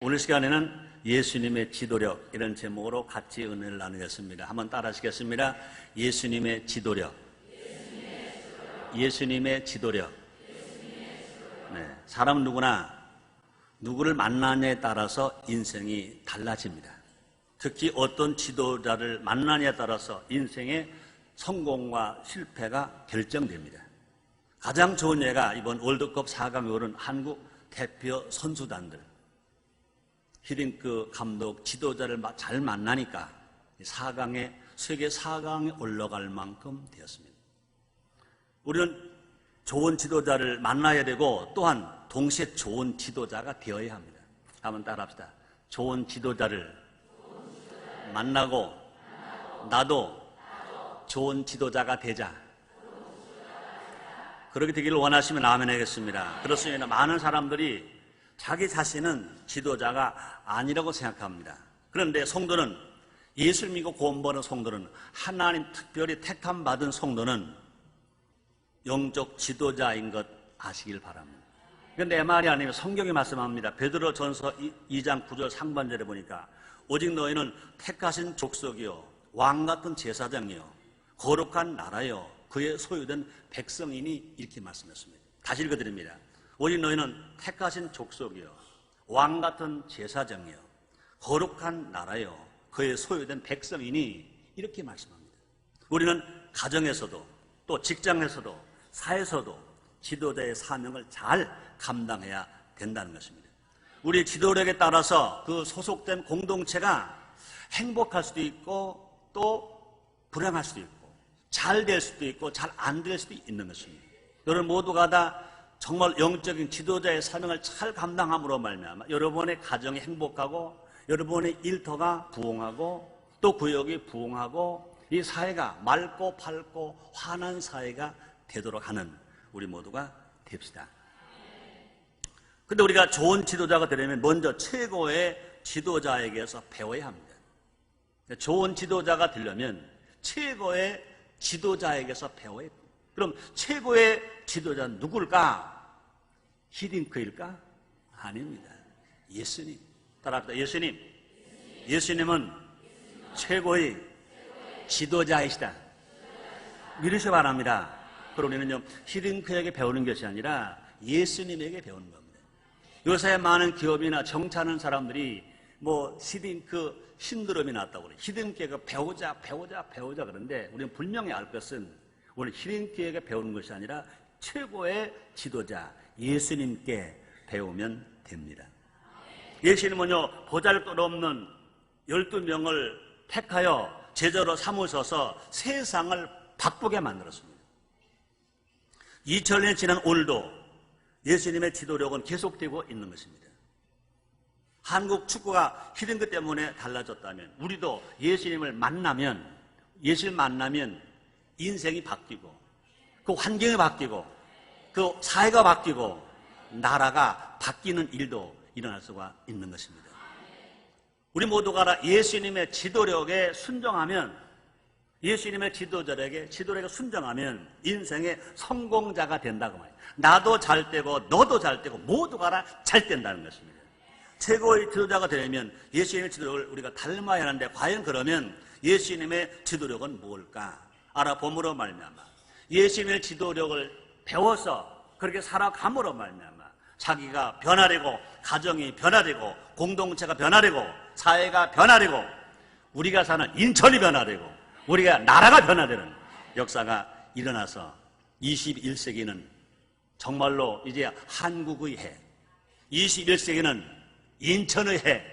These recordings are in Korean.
오늘 시간에는 예수님의 지도력 이런 제목으로 같이 은혜를 나누겠습니다. 한번 따라 하시겠습니다. 예수님의 지도력. 예수님의 지도력. 네, 사람은 누구나 누구를 만나냐에 따라서 인생이 달라집니다. 특히 어떤 지도자를 만나냐에 따라서 인생의 성공과 실패가 결정됩니다. 가장 좋은 예가 이번 월드컵 4강에 오른 한국 대표 선수단들. 히딩크 감독 지도자를 잘 만나니까 세계 4강에 올라갈 만큼 되었습니다. 우리는 좋은 지도자를 만나야 되고 또한 동시에 좋은 지도자가 되어야 합니다. 한번 따라합시다. 좋은 지도자를 만나고 나도 좋은 지도자가 되자. 그렇게 되기를 원하시면 아멘 하겠습니다. 그렇습니다. 많은 사람들이 자기 자신은 지도자가 아니라고 생각합니다. 그런데 성도는, 예수를 믿고 구원받은 성도는, 하나님 특별히 택함 받은 성도는 영적 지도자인 것 아시길 바랍니다. 그런데 내 말이 아니면 성경이 말씀합니다. 베드로 전서 2장 9절 상반절에 보니까 오직 너희는 택하신 족속이요 왕 같은 제사장이요 거룩한 나라요 그의 소유된 백성이니 이렇게 말씀했습니다. 다시 읽어드립니다. 오직 너희는 택하신 족속이요 왕 같은 제사장이요 거룩한 나라요 그의 소유된 백성이니 이렇게 말씀합니다. 우리는 가정에서도 또 직장에서도 사회에서도 지도자의 사명을 잘 감당해야 된다는 것입니다. 우리 지도력에 따라서 그 소속된 공동체가 행복할 수도 있고 또 불행할 수도 있고 잘 될 수도 있고 잘 안 될 수도 있는 것입니다. 여러분 모두가 다 정말 영적인 지도자의 사명을 잘 감당함으로 말미암아 여러분의 가정이 행복하고 여러분의 일터가 부흥하고 또 구역이 부흥하고 이 사회가 맑고 밝고 환한 사회가 되도록 하는 우리 모두가 됩시다. 그런데 우리가 좋은 지도자가 되려면 먼저 최고의 지도자에게서 배워야 합니다. 좋은 지도자가 되려면 최고의 지도자에게서 배워야 합니다. 그럼 최고의 지도자는 누굴까? 히딩크일까? 아닙니다. 예수님. 따라합시다. 예수님. 예수님은 최고의 지도자이시다. 믿으시 바랍니다. 그럼 우리는요, 히딩크에게 배우는 것이 아니라 예수님에게 배우는 겁니다. 요새 많은 기업이나 정치하는 사람들이 히딩크 신드롬이 났다고 그래요. 히딩크에게 배우자 그러는데 우리는 분명히 알 것은 오늘 히딩크에게 배우는 것이 아니라 최고의 지도자 예수님께 배우면 됩니다. 예수님은요 보잘것없는 12명을 택하여 제자로 삼으셔서 세상을 바꾸게 만들었습니다. 2000년 지난 오늘도 예수님의 지도력은 계속되고 있는 것입니다. 한국 축구가 히딩크 때문에 달라졌다면 우리도 예수님을 만나면 인생이 바뀌고 그 환경이 바뀌고 그 사회가 바뀌고 나라가 바뀌는 일도 일어날 수가 있는 것입니다. 우리 모두가 예수님의 지도력에 순종하면 예수님의 지도력에 순종하면 인생의 성공자가 된다고 말이에요. 나도 잘 되고 너도 잘 되고 모두가 잘 된다는 것입니다. 최고의 지도자가 되려면 예수님의 지도력을 우리가 닮아야 하는데 과연 그러면 예수님의 지도력은 무엇일까? 알아봄으로 말미암아 예수님의 지도력을 배워서 그렇게 살아감으로 말미암아 자기가 변화되고 가정이 변화되고 공동체가 변화되고 사회가 변화되고 우리가 사는 인천이 변화되고 우리가 나라가 변화되는 역사가 일어나서 21세기는 정말로 이제 한국의 해, 21세기는 인천의 해,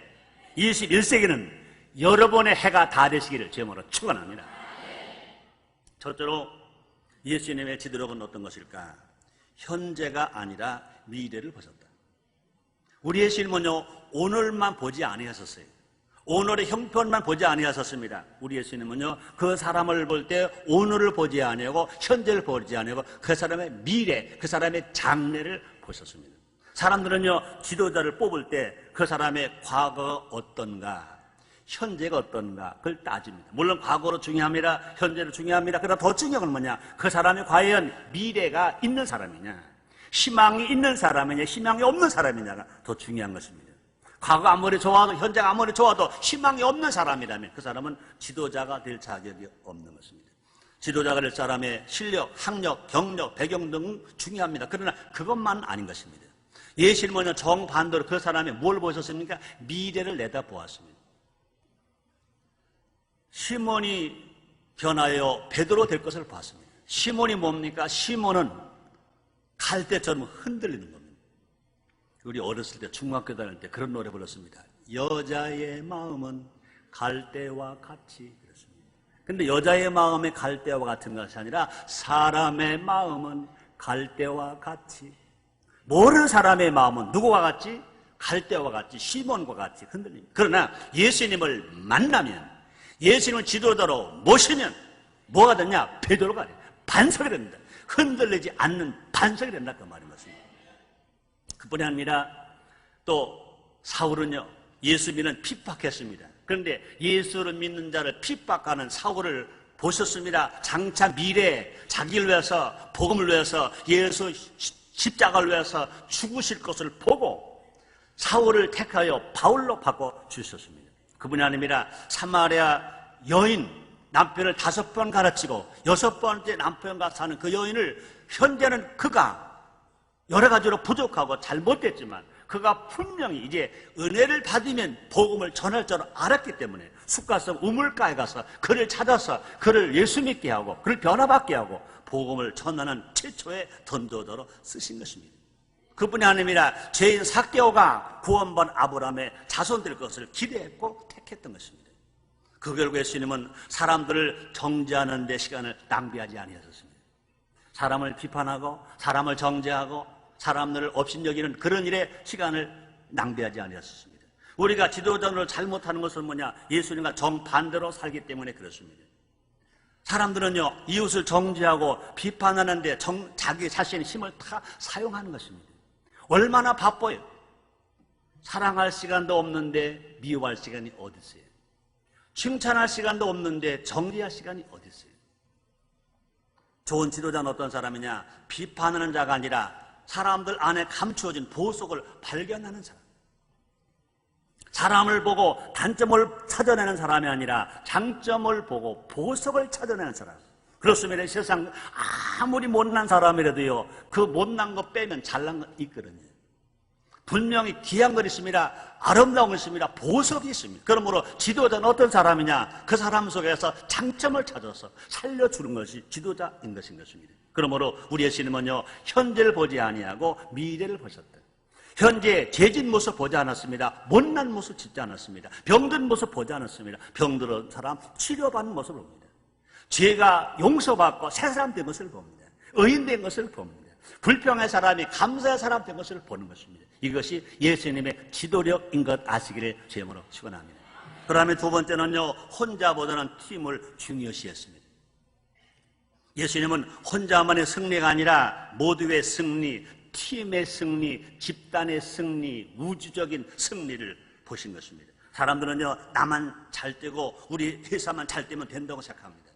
21세기는 여러분의 해가 다 되시기를 제목으로 축원합니다. 첫째로 예수님의 지도력은 어떤 것일까? 현재가 아니라 미래를 보셨다. 우리 예수님은요 오늘만 보지 아니하셨어요. 오늘의 형편만 보지 아니하셨습니다. 우리 예수님은요 그 사람을 볼 때 오늘을 보지 아니하고 현재를 보지 아니하고 그 사람의 미래, 그 사람의 장래를 보셨습니다. 사람들은요 지도자를 뽑을 때 그 사람의 과거가 어떤가, 현재가 어떤가 그걸 따집니다. 물론 과거로 중요합니다. 현재로 중요합니다. 그러나 더 중요한 건 뭐냐? 그 사람이 과연 미래가 있는 사람이냐, 희망이 있는 사람이냐, 희망이 없는 사람이냐가 더 중요한 것입니다. 과거가 아무리 좋아도 현재가 아무리 좋아도 희망이 없는 사람이라면 그 사람은 지도자가 될 자격이 없는 것입니다. 지도자가 될 사람의 실력, 학력, 경력, 배경 등은 중요합니다. 그러나 그것만 아닌 것입니다. 예수님은 정반대로 그 사람이 뭘 보셨습니까? 미래를 내다보았습니다. 시몬이 변하여 베드로 될 것을 봤습니다. 시몬이 뭡니까? 시몬은 갈대처럼 흔들리는 겁니다. 우리 어렸을 때 중학교 다닐 때 그런 노래 불렀습니다. 여자의 마음은 갈대와 같이. 그렇습니다. 근데 여자의 마음의 갈대와 같은 것이 아니라 사람의 마음은 갈대와 같이. 모르는 사람의 마음은 누구와 같이? 갈대와 같이, 시몬과 같이 흔들립니다. 그러나 예수님을 만나면, 예수님을 지도자로 모시면 뭐가 되냐? 베드로가 돼요. 반석이 됩니다. 흔들리지 않는 반석이 된다 그 말인 것입니다. 그뿐이 아니라 또 사울은요, 예수 믿는 핍박했습니다. 그런데 예수를 믿는 자를 핍박하는 사울을 보셨습니다. 장차 미래에 자기를 위해서, 복음을 위해서, 예수 십자가를 위해서 죽으실 것을 보고 사울을 택하여 바울로 바꿔주셨습니다. 그분이 아닙니다. 사마리아 여인, 남편을 5번 가르치고 6번째 남편과 사는 그 여인을, 현재는 그가 여러 가지로 부족하고 잘못됐지만 그가 분명히 이제 은혜를 받으면 복음을 전할 줄 알았기 때문에 숲가서 우물가에 가서 그를 찾아서 그를 예수 믿게 하고 그를 변화받게 하고 복음을 전하는 최초의 전도자로 쓰신 것입니다. 그뿐이 아닙니다. 죄인 삭개오가 구원받은 아브라함의 자손 될 것을 기대했고 택했던 것입니다. 그 결국 예수님은 사람들을 정죄하는 데 시간을 낭비하지 아니하셨습니다. 사람을 비판하고 사람을 정죄하고 사람들을 업신여기는 그런 일에 시간을 낭비하지 아니하셨습니다. 우리가 지도자를 잘못하는 것은 뭐냐? 예수님과 정반대로 살기 때문에 그렇습니다. 사람들은요, 이웃을 정죄하고 비판하는데 자기 자신의 힘을 다 사용하는 것입니다. 얼마나 바빠요. 사랑할 시간도 없는데 미워할 시간이 어디 있어요? 칭찬할 시간도 없는데 정죄할 시간이 어디 있어요? 좋은 지도자는 어떤 사람이냐? 비판하는 자가 아니라 사람들 안에 감추어진 보석을 발견하는 사람. 사람을 보고 단점을 찾아내는 사람이 아니라 장점을 보고 보석을 찾아내는 사람. 그렇습니다. 세상 아무리 못난 사람이라도요, 그 못난 거 빼면 잘난 거 있거든요. 분명히 귀한 것 있습니다. 아름다운 것 있습니다. 보석이 있습니다. 그러므로 지도자는 어떤 사람이냐? 그 사람 속에서 장점을 찾아서 살려주는 것이 지도자인 것입니다. 그러므로 우리 예수님은요, 현재를 보지 아니하고 미래를 보셨다. 현재 죄진 모습 보지 않았습니다. 못난 모습 짓지 않았습니다. 병든 모습 보지 않았습니다. 병든 사람 치료받는 모습을 봅니다. 죄가 용서받고 새 사람 된 것을 봅니다. 의인된 것을 봅니다. 불평할 사람이 감사할 사람 된 것을 보는 것입니다. 이것이 예수님의 지도력인 것 아시기를 제목으로 축원합니다. 그다음에 두 번째는요, 혼자보다는 팀을 중요시했습니다. 예수님은 혼자만의 승리가 아니라 모두의 승리, 팀의 승리, 집단의 승리, 우주적인 승리를 보신 것입니다. 사람들은요, 나만 잘 되고 우리 회사만 잘 되면 된다고 생각합니다.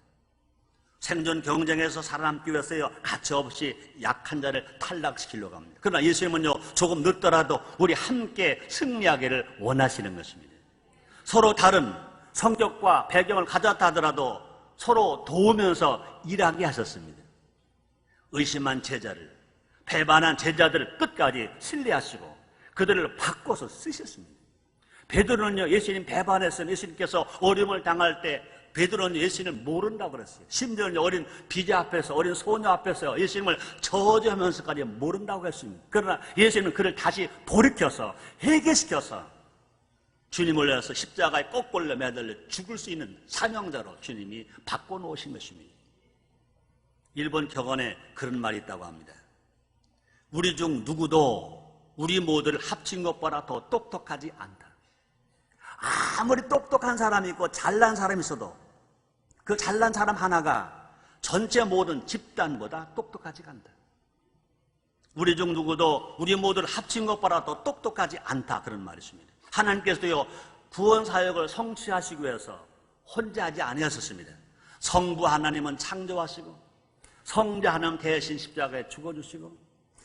생존 경쟁에서 살아남기 위해서요, 가차없이 약한 자를 탈락시키려고 합니다. 그러나 예수님은요, 조금 늦더라도 우리 함께 승리하기를 원하시는 것입니다. 서로 다른 성격과 배경을 가졌다 하더라도 서로 도우면서 일하게 하셨습니다. 의심한 제자를, 배반한 제자들을 끝까지 신뢰하시고 그들을 바꿔서 쓰셨습니다. 베드로는요, 예수님 배반했으면 예수님께서 어려움을 당할 때 베드로는 예수님을 모른다고 그랬어요. 심지어는 어린 비자 앞에서, 어린 소녀 앞에서 예수님을 저주하면서까지 모른다고 했습니다. 그러나 예수님은 그를 다시 돌이켜서 회개시켜서 주님을 위해서 십자가에 거꾸로 매달려 죽을 수 있는 사명자로 주님이 바꿔놓으신 것입니다. 일본 격언에 그런 말이 있다고 합니다. 우리 중 누구도 우리 모두를 합친 것보다 더 똑똑하지 않다. 아무리 똑똑한 사람이 있고 잘난 사람이 있어도 그 잘난 사람 하나가 전체 모든 집단보다 똑똑하지 않다. 우리 중 누구도 우리 모두를 합친 것보다 더 똑똑하지 않다. 그런 말이 있습니다. 하나님께서도요, 구원 사역을 성취하시기 위해서 혼자 하지 아니하셨습니다. 성부 하나님은 창조하시고 성자 하나님 대신 십자가에 죽어주시고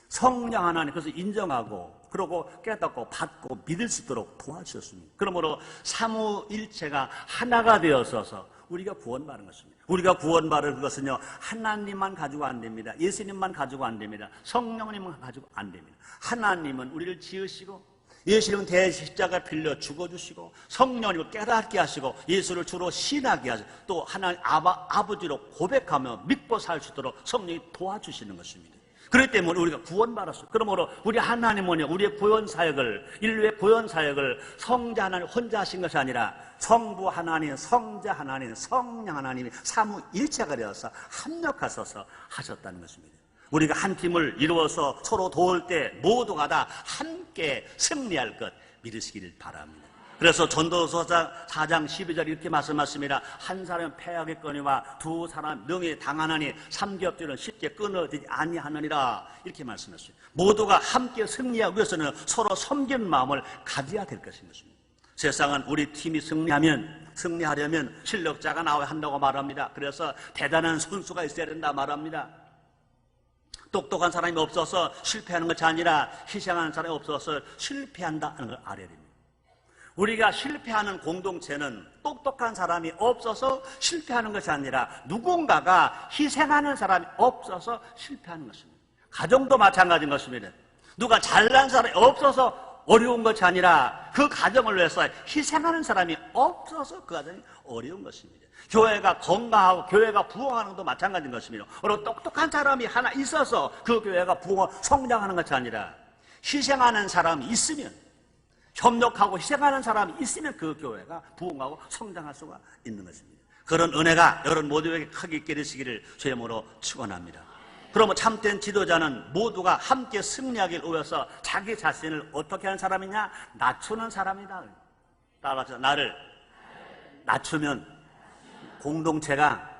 성령 하나님 그것을 인정하고 그러고 깨닫고 받고 믿을 수 있도록 도와주셨습니다. 그러므로 삼위일체가 하나가 되어서 우리가 구원받은 것입니다. 우리가 구원받을 그것은요, 하나님만 가지고 안 됩니다. 예수님만 가지고 안 됩니다. 성령님만 가지고 안 됩니다. 하나님은 우리를 지으시고, 예수님은 대십자가 빌려 죽어주시고, 성령님을 깨닫게 하시고, 예수를 주로 신하게 하시고, 또 하나님 아버지로 고백하며 믿고 살 수 있도록 성령이 도와주시는 것입니다. 그렇기 때문에 우리가 구원받았어요. 그러므로 우리 하나님은요, 우리의 구원사역을, 인류의 구원사역을 성자 하나님 혼자 하신 것이 아니라 성부 하나님, 성자 하나님, 성령 하나님이 삼위일체가 되어서 합력하셔서 하셨다는 것입니다. 우리가 한 팀을 이루어서 서로 도울 때 모두가 다 함께 승리할 것 믿으시기를 바랍니다. 그래서 전도서 4장 12절 이렇게 말씀하십니다. 한 사람은 패하겠거니와 두 사람 명예 당하나니 삼겹줄은 쉽게 끊어지지 아니하느니라, 이렇게 말씀했어요. 모두가 함께 승리하기 위해서는 서로 섬기는 마음을 가져야 될 것인 것입니다. 세상은 우리 팀이 승리하려면 실력자가 나와야 한다고 말합니다. 그래서 대단한 선수가 있어야 된다 말합니다. 똑똑한 사람이 없어서 실패하는 것이 아니라 희생하는 사람이 없어서 실패한다는 걸 알아야 됩니다. 우리가 실패하는 공동체는 똑똑한 사람이 없어서 실패하는 것이 아니라 누군가가 희생하는 사람이 없어서 실패하는 것입니다. 가정도 마찬가지인 것입니다. 누가 잘난 사람이 없어서 어려운 것이 아니라 그 가정을 위해서 희생하는 사람이 없어서 그 가정이 어려운 것입니다. 교회가 건강하고 교회가 부흥하는 것도 마찬가지인 것입니다. 그리고 똑똑한 사람이 하나 있어서 그 교회가 성장하는 것이 아니라 희생하는 사람이 있으면, 협력하고 희생하는 사람이 있으면 그 교회가 부흥하고 성장할 수가 있는 것입니다. 그런 은혜가 여러분 모두에게 크게 있게 되시기를 주의 이름으로 축원합니다. 그러면 참된 지도자는 모두가 함께 승리하길 위해서 자기 자신을 어떻게 하는 사람이냐? 낮추는 사람이다. 따라서 나를 낮추면 공동체가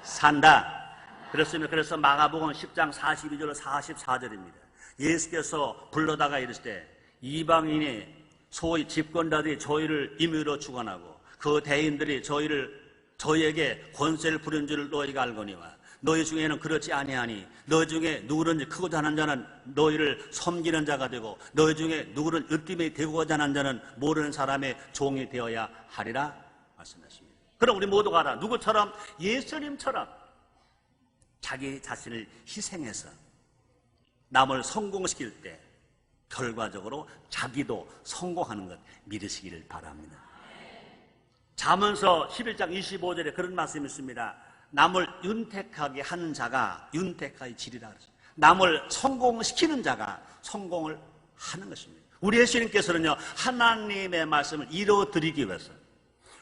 산다. 그렇습니다. 그래서 마가복음 10장 42절 44절입니다. 예수께서 불러다가 이르시되 이방인이 소위 집권자들이 저희를 임의로 주관하고 그 대인들이 저희에게 권세를 부린 줄을 너희가 알거니와 너희 중에는 그렇지 아니하니 너희 중에 누구든지 크고자 하는 자는 너희를 섬기는 자가 되고 너희 중에 누구는 으뜸이 되고자 하는 자는 모르는 사람의 종이 되어야 하리라 말씀하십니다. 그럼 우리 모두가 다 누구처럼? 예수님처럼 자기 자신을 희생해서 남을 성공시킬 때 결과적으로 자기도 성공하는 것 믿으시기를 바랍니다. 잠언서 11장 25절에 그런 말씀이 있습니다. 남을 윤택하게 하는 자가 윤택하게 지리라. 남을 성공시키는 자가 성공을 하는 것입니다. 우리 예수님께서는요, 하나님의 말씀을 이루어드리기 위해서,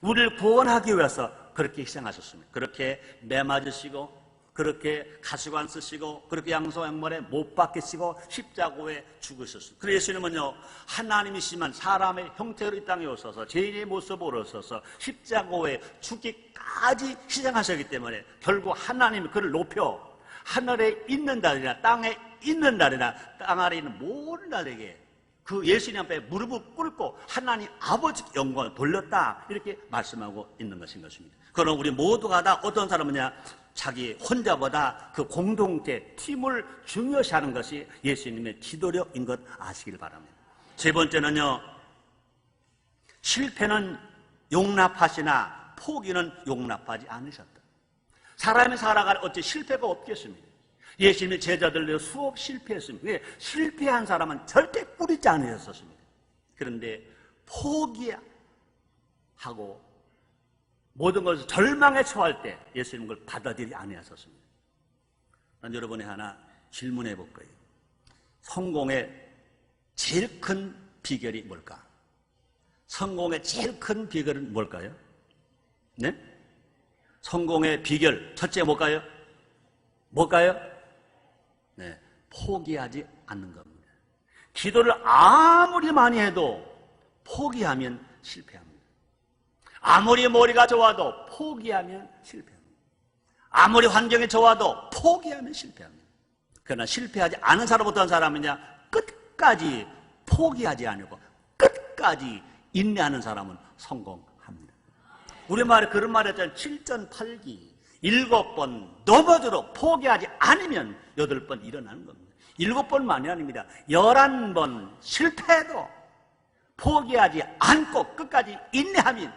우리를 구원하기 위해서 그렇게 희생하셨습니다. 그렇게 매 맞으시고, 그렇게 가시관 쓰시고, 그렇게 양소양물에 못 박히시고 십자가에 죽으셨습니다. 그래서 예수님은요, 하나님이시지만 사람의 형태로 이 땅에 오셔서 죄인의 모습으로 오셔서 십자가에 죽기까지 희생하셨기 때문에 결국 하나님이 그를 높여 하늘에 있는 날이나 땅에 있는 날이나 땅 아래에 있는 모든 날에게 그 예수님 앞에 무릎을 꿇고 하나님 아버지 영광을 돌렸다, 이렇게 말씀하고 있는 것인 것입니다. 그럼 우리 모두가 다 어떤 사람이냐? 자기 혼자보다 그 공동체, 팀을 중요시하는 것이 예수님의 지도력인 것 아시길 바랍니다. 세 번째는요, 실패는 용납하시나 포기는 용납하지 않으셨다. 사람이 살아갈 어찌 실패가 없겠습니까? 예수님의 제자들도 수업 실패했습니다. 실패한 사람은 절대 꾸리지 않으셨습니다. 그런데 포기하고 모든 것을 절망에 처할 때 예수님 그걸 받아들이지 아니하셨습니다. 난 여러분에 하나 질문해 볼 거예요. 성공의 제일 큰 비결이 뭘까? 성공의 제일 큰 비결은 뭘까요? 네? 성공의 비결 첫째 뭘까요? 뭘까요? 네, 포기하지 않는 겁니다. 기도를 아무리 많이 해도 포기하면 실패합니다. 아무리 머리가 좋아도 포기하면 실패합니다. 아무리 환경이 좋아도 포기하면 실패합니다. 그러나 실패하지 않은 사람 어떤 사람이냐? 끝까지 포기하지 않고 끝까지 인내하는 사람은 성공합니다. 우리말에 그런 말 했잖아요. 7전 8기 7번 넘어져도 포기하지 않으면 8번 일어나는 겁니다. 7번만이 아닙니다. 11번 실패해도 포기하지 않고 끝까지 인내하면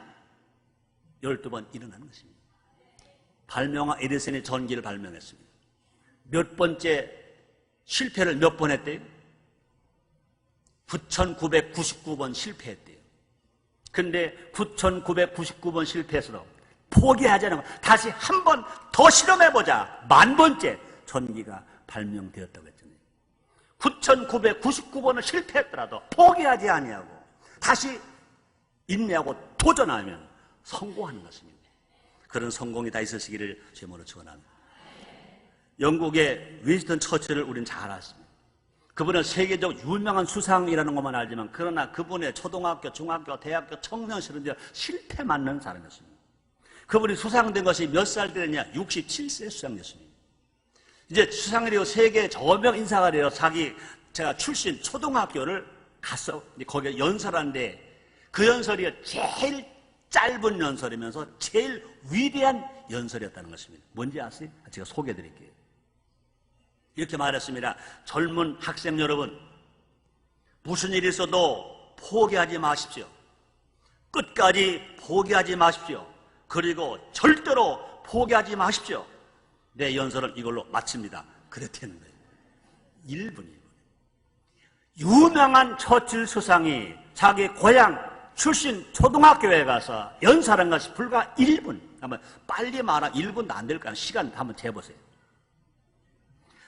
12번 일어나는 것입니다. 발명한 에디슨이 전기를 발명했습니다. 몇 번째 실패를 몇 번 했대요? 9,999번 실패했대요. 근데 9,999번 실패해서도 포기하지 않고 다시 한 번 더 실험해보자. 10,000번째 전기가 발명되었다고 했잖아요. 9,999번을 실패했더라도 포기하지 아니하고 다시 인내하고 도전하면 성공하는 것입니다. 그런 성공이 다 있으시기를 제목으로 축원합니다. 영국의 윈스턴 처칠을 우리는 잘 알았습니다. 그분은 세계적 유명한 수상이라는 것만 알지만 그러나 그분의 초등학교, 중학교, 대학교, 청년실은 실패 맞는 사람이었습니다. 그분이 수상된 것이 몇 살 때냐? 67세에 수상됐습니다. 이제 수상이 되고 세계 저명 인사가 되어 제가 출신 초등학교를 갔어. 거기에 연설하는데 그 연설이 제일 짧은 연설이면서 제일 위대한 연설이었다는 것입니다. 뭔지 아세요? 제가 소개해 드릴게요. 이렇게 말했습니다. 젊은 학생 여러분, 무슨 일이 있어도 포기하지 마십시오. 끝까지 포기하지 마십시오. 그리고 절대로 포기하지 마십시오. 내 연설을 이걸로 마칩니다. 그랬다는 거예요. 1분. 유명한 처칠 수상이 자기 고향 출신 초등학교에 가서 연설한 것이 불과 1분. 한번 빨리 말하 1분도 안 될 거야. 시간 한번 재보세요.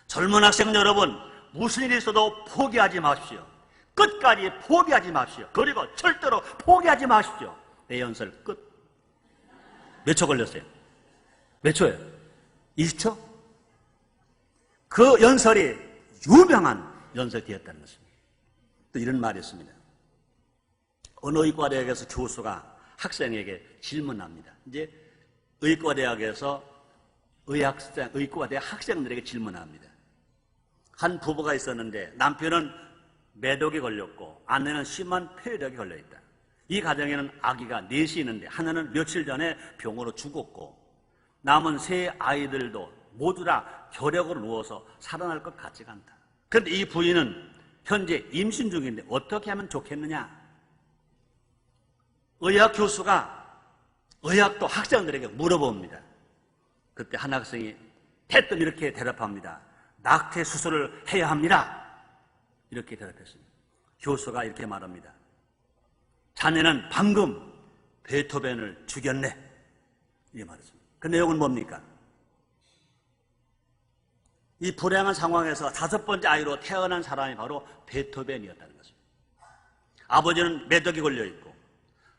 젊은 학생 여러분, 무슨 일이 있어도 포기하지 마십시오. 끝까지 포기하지 마십시오. 그리고 절대로 포기하지 마십시오. 내 연설 끝. 몇 초 걸렸어요? 몇 초예요? 20초? 그 연설이 유명한 연설이 되었다는 것입니다. 또 이런 말이 있습니다. 언어의과대학에서 교수가 학생에게 질문합니다. 이제 의과대학에서 의과대학 학생들에게 질문합니다. 한 부부가 있었는데 남편은 매독이 걸렸고 아내는 심한 폐혈약이 걸려있다. 이 가정에는 아기가 넷이 있는데 하나는 며칠 전에 병으로 죽었고 남은 3 아이들도 모두 다 결핵으로 누워서 살아날 것 같지가 않다. 그런데 이 부인은 현재 임신 중인데 어떻게 하면 좋겠느냐? 의학 교수가 의학도 학생들에게 물어봅니다. 그때 한 학생이 대뜸 이렇게 대답합니다. 낙태 수술을 해야 합니다. 이렇게 대답했습니다. 교수가 이렇게 말합니다. 자네는 방금 베토벤을 죽였네. 이렇게 말했습니다. 그 내용은 뭡니까? 이 불행한 상황에서 5번째 아이로 태어난 사람이 바로 베토벤이었다는 것입니다. 아버지는 매독이 걸려있고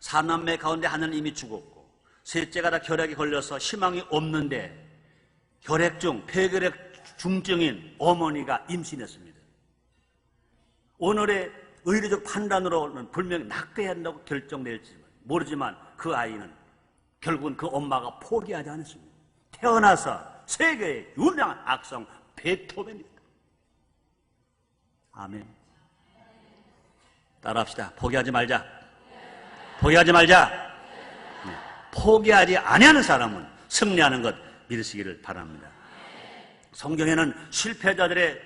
4남매 가운데 하나는 이미 죽었고 셋째가 다 결핵이 걸려서 희망이 없는데 혈액중, 폐결핵 중증인 어머니가 임신했습니다. 오늘의 의료적 판단으로는 분명히 낙태해야 한다고 결정될지 모르지만 그 아이는 결국은 그 엄마가 포기하지 않았습니다. 태어나서 세계의 유명한 악성 베토벤입니다. 아멘. 따라합시다. 포기하지 말자. 포기하지 말자. 네. 포기하지 아니하는 사람은 승리하는 것 믿으시기를 바랍니다. 성경에는 제자들의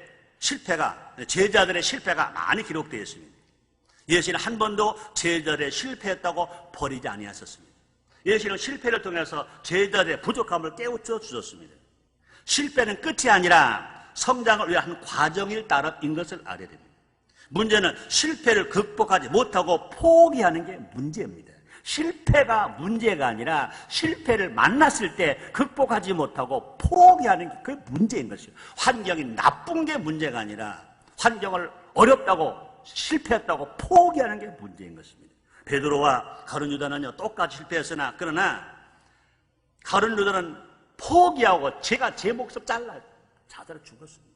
실패가 많이 기록되어 있습니다. 예수는 한 번도 제자들의 실패했다고 버리지 아니하셨습니다. 예수는 실패를 통해서 제자들의 부족함을 깨우쳐 주셨습니다. 실패는 끝이 아니라 성장을 위한 한 과정일 따름인 것을 알아야 됩니다. 문제는 실패를 극복하지 못하고 포기하는 게 문제입니다. 실패가 문제가 아니라 실패를 만났을 때 극복하지 못하고 포기하는 게 그게 문제인 것이에요. 환경이 나쁜 게 문제가 아니라 환경을 어렵다고 실패했다고 포기하는 게 문제인 것입니다. 베드로와 가룟 유다는요 똑같이 실패했으나 그러나 가룟 유다는 포기하고 제 목숨 잘라요. 자살해 죽었습니다.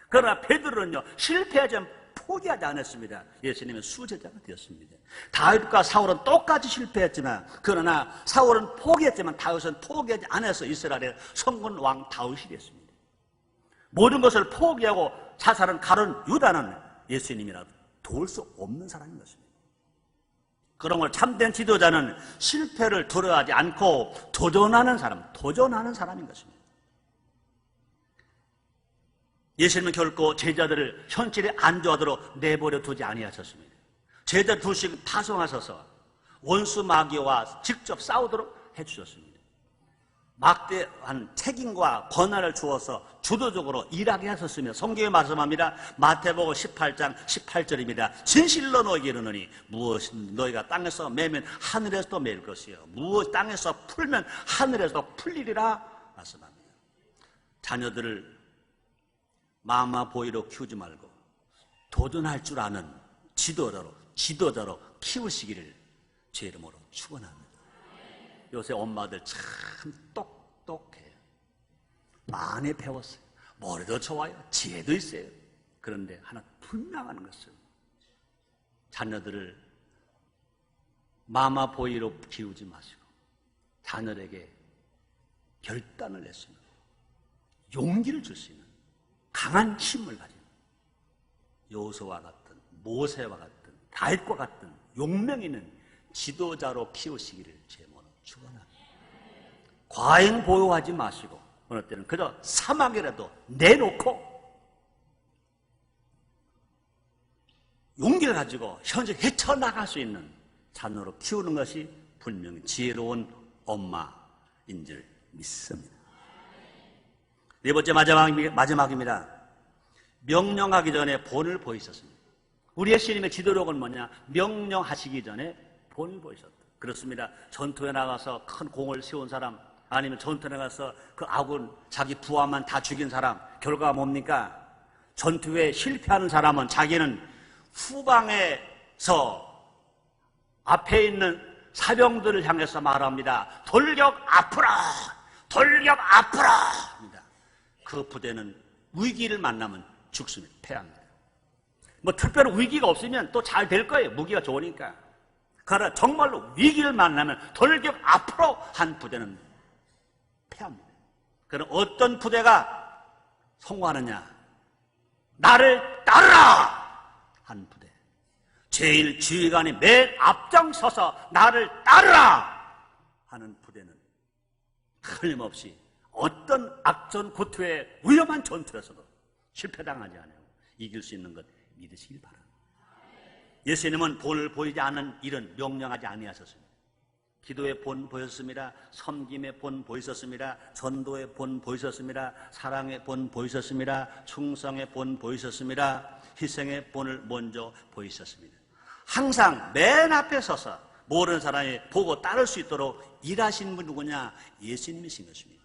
그러나 베드로는요 실패하지 포기하지 않았습니다. 예수님의 수제자가 되었습니다. 다윗과 사울은 똑같이 실패했지만 그러나 사울은 포기했지만 다윗은 포기하지 않아서 이스라엘의 성군 왕 다윗이 됐습니다. 모든 것을 포기하고 자살한 가룟 유다는 예수님이라도 도울 수 없는 사람인 것입니다. 그런 걸 참된 지도자는 실패를 두려워하지 않고 도전하는 사람인 것입니다. 예수님은 결코 제자들을 현실에 안주하도록 내버려 두지 아니하셨습니다. 제자 둘씩 파송하셔서 원수 마귀와 직접 싸우도록 해주셨습니다. 막대한 책임과 권한을 주어서 주도적으로 일하게 하셨으며 성경에 말씀합니다. 마태복음 18장 18절입니다. 진실로 너에게 이르노니 무엇 너희가 땅에서 매면 하늘에서도 매일 것이요 무엇 땅에서 풀면 하늘에서도 풀리리라 말씀합니다. 자녀들을 마마 보이로 키우지 말고 도전할 줄 아는 지도자로 키우시기를 제 이름으로 축원합니다. 요새 엄마들 참 똑똑해요. 많이 배웠어요. 머리도 좋아요. 지혜도 있어요. 그런데 하나 분명한 것은 자녀들을 마마보이로 키우지 마시고 자녀에게 결단을 냈으면 용기를 줄 수 있는 강한 힘을 가진 요소와 같은 모세와 같은 다윗과 같은 용명 있는 지도자로 키우시기를 제모로 축원합니다. 과잉 보호하지 마시고 어느 때는 그저 사막이라도 내놓고 용기를 가지고 현재 헤쳐나갈 수 있는 자녀로 키우는 것이 분명히 지혜로운 엄마인 줄 믿습니다. 네 번째 마지막입니다. 명령하기 전에 본을 보이셨습니다. 우리 예수님의 지도력은 뭐냐? 명령하시기 전에 본을 보이셨다. 그렇습니다. 전투에 나가서 큰 공을 세운 사람, 아니면 전투에 나가서 그 아군 자기 부하만 다 죽인 사람, 결과가 뭡니까? 전투에 실패하는 사람은 자기는 후방에서 앞에 있는 사병들을 향해서 말합니다. 돌격 앞으로! 돌격 앞으로! 합니다. 그 부대는 위기를 만나면 죽습니다. 패합니다. 뭐 특별한 위기가 없으면 또 잘 될 거예요. 무기가 좋으니까. 그러나 정말로 위기를 만나면 돌격 앞으로 한 부대는 패합니다. 그럼 어떤 부대가 성공하느냐? 나를 따르라! 한 부대. 제일 지휘관이 맨 앞장서서 나를 따르라! 하는 부대는 틀림없이 어떤 악전 고투의 위험한 전투에서도 실패당하지 않아요. 이길 수 있는 것 믿으시길 바랍니다. 예수님은 본을 보이지 않은 일은 명령하지 아니하셨습니다. 기도의 본 보였습니다. 섬김의 본 보이셨습니다. 전도의 본 보이셨습니다. 사랑의 본 보이셨습니다. 충성의 본 보이셨습니다. 희생의 본을 먼저 보이셨습니다. 항상 맨 앞에 서서 모르는 사람이 보고 따를 수 있도록 일하신 분 누구냐? 예수님이신 것입니다.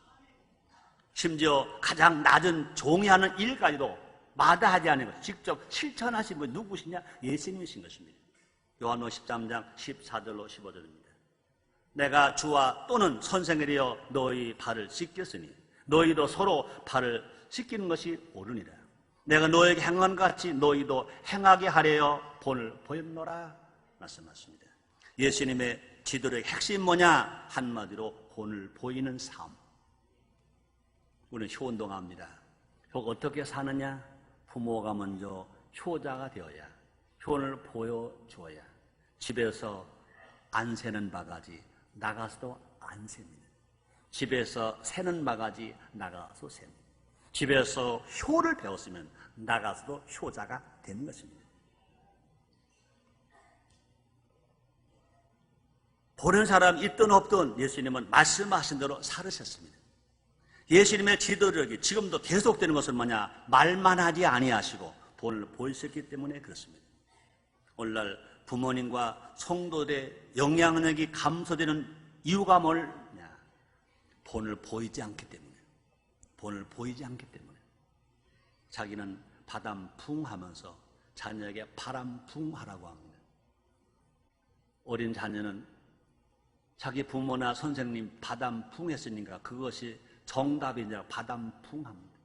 심지어 가장 낮은 종이 하는 일까지도 마다하지 않은 것, 직접 실천하신 분 누구시냐? 예수님이신 것입니다. 요한복음 13장 14절로 15절입니다. 내가 주와 또는 선생이 되어 너희 발을 씻겼으니 너희도 서로 발을 씻기는 것이 옳으니라. 내가 너에게 행한 것 같이 너희도 행하게 하려 본을 보였노라 말씀하십니다. 예수님의 지도력의 핵심 뭐냐? 한마디로 본을 보이는 삶. 우리는 효운동합니다. 어떻게 사느냐? 부모가 먼저 효자가 되어야, 효를 보여주어야 집에서 안 새는 바가지 나가서도 안 셉니다. 집에서 새는 바가지 나가서 셉니다. 집에서 효를 배웠으면 나가서도 효자가 되는 것입니다. 보는 사람 있든 없든 예수님은 말씀하신 대로 살으셨습니다. 예수님의 지도력이 지금도 계속되는 것은 뭐냐? 말만 하지 아니하시고 본을 보이셨기 때문에 그렇습니다. 오늘날 부모님과 성도들의 영향력이 감소되는 이유가 뭐냐? 본을 보이지 않기 때문에. 본을 보이지 않기 때문에. 자기는 바람풍하면서 자녀에게 바람풍하라고 합니다. 어린 자녀는 자기 부모나 선생님 바람풍했으니까 그것이 정답이냐? 바람풍합니다.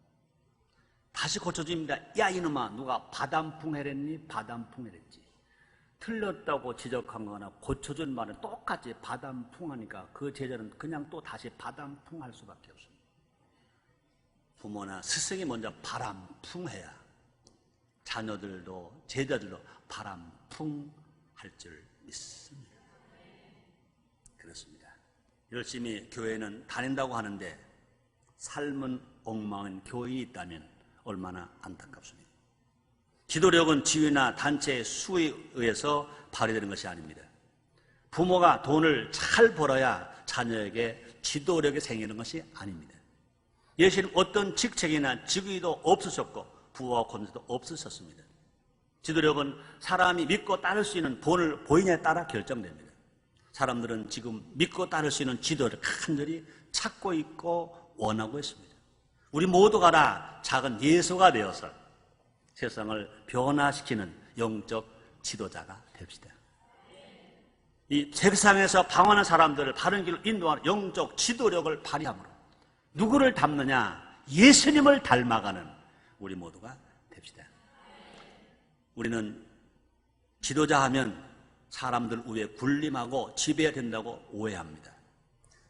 다시 고쳐줍니다. 야 이놈아, 누가 바람풍해랬니? 바람풍해랬지. 틀렸다고 지적한 거나 고쳐준 말은 똑같이 바람풍하니까 그 제자는 그냥 또 다시 바람풍할 수밖에 없습니다. 부모나 스승이 먼저 바람풍해야 자녀들도 제자들도 바람풍할 줄 믿습니다. 그렇습니다. 열심히 교회는 다닌다고 하는데 삶은 엉망인 교인이 있다면 얼마나 안타깝습니다. 지도력은 지위나 단체의 수에 의해서 발휘되는 것이 아닙니다. 부모가 돈을 잘 벌어야 자녀에게 지도력이 생기는 것이 아닙니다. 예수님 어떤 직책이나 직위도 없으셨고 부와 권세도 없으셨습니다. 지도력은 사람이 믿고 따를 수 있는 본을 보이냐에 따라 결정됩니다. 사람들은 지금 믿고 따를 수 있는 지도를 간절히 찾고 있고 원하고 있습니다. 우리 모두가 다 작은 예수가 되어서 세상을 변화시키는 영적 지도자가 됩시다. 이 세상에서 방황하는 사람들을 바른 길로 인도하는 영적 지도력을 발휘함으로 누구를 닮느냐? 예수님을 닮아가는 우리 모두가 됩시다. 우리는 지도자 하면 사람들 위에 군림하고 지배된다고 오해합니다.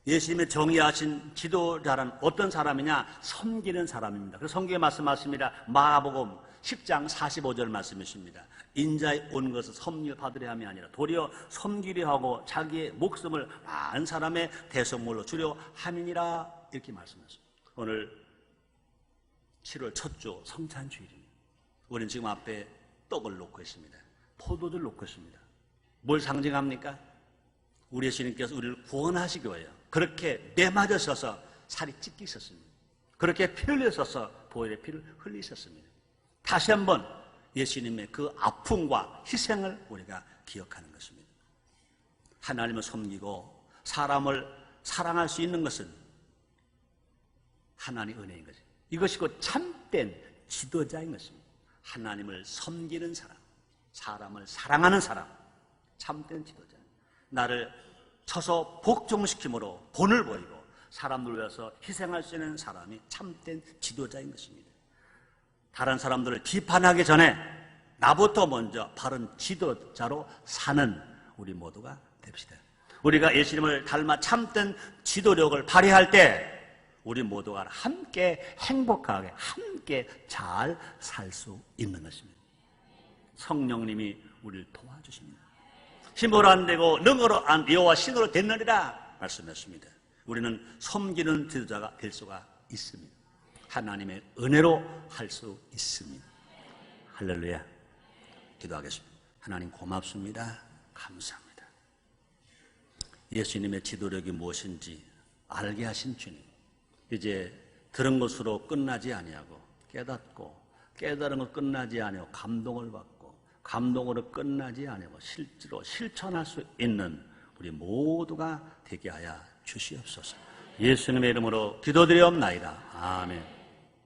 예수님의 정의하신 지도자란 어떤 사람이냐? 섬기는 사람입니다. 그래서 성경에 말씀하십니다. 마가복음 10장 45절 말씀이십니다. 인자의 온 것을 섬기려 받으려 함이 아니라 도리어 섬기려 하고 자기의 목숨을 많은 사람의 대속물로 주려 함이니라 이렇게 말씀하십니다. 오늘 7월 첫 주 성찬주일입니다. 우리는 지금 앞에 떡을 놓고 있습니다. 포도주를 놓고 있습니다. 뭘 상징합니까? 우리 예수님께서 우리를 구원하시기 위하여 그렇게 매맞아 서서 살이 찢기 있었습니다. 그렇게 피 흘리셔서 보혈의 피를 흘리셨습니다. 다시 한번 예수님의 그 아픔과 희생을 우리가 기억하는 것입니다. 하나님을 섬기고 사람을 사랑할 수 있는 것은 하나님의 은혜인 것입니다. 이것이 곧 참된 지도자인 것입니다. 하나님을 섬기는 사람, 사람을 사랑하는 사람, 참된 지도자. 나를 쳐서 복종시킴으로 본을 보이고 사람들 위해서 희생할 수 있는 사람이 참된 지도자인 것입니다. 다른 사람들을 비판하기 전에 나부터 먼저 바른 지도자로 사는 우리 모두가 됩시다. 우리가 예수님을 닮아 참된 지도력을 발휘할 때 우리 모두가 함께 행복하게 함께 잘 살 수 있는 것입니다. 성령님이 우리를 도와주십니다. 힘으로 안 되고 능으로 안 여호와 신으로 됐느니라 말씀했습니다. 우리는 섬기는 지도자가 될 수가 있습니다. 하나님의 은혜로 할 수 있습니다. 할렐루야. 기도하겠습니다. 하나님 고맙습니다. 감사합니다. 예수님의 지도력이 무엇인지 알게 하신 주님, 이제 들은 것으로 끝나지 아니하고 깨닫고 깨달은 것 끝나지 아니하고 감동을 받고 감동으로 끝나지 아니하고 실제로 실천할 수 있는 우리 모두가 되게 하여 주시옵소서. 예수님의 이름으로 기도드리옵나이다. 아멘.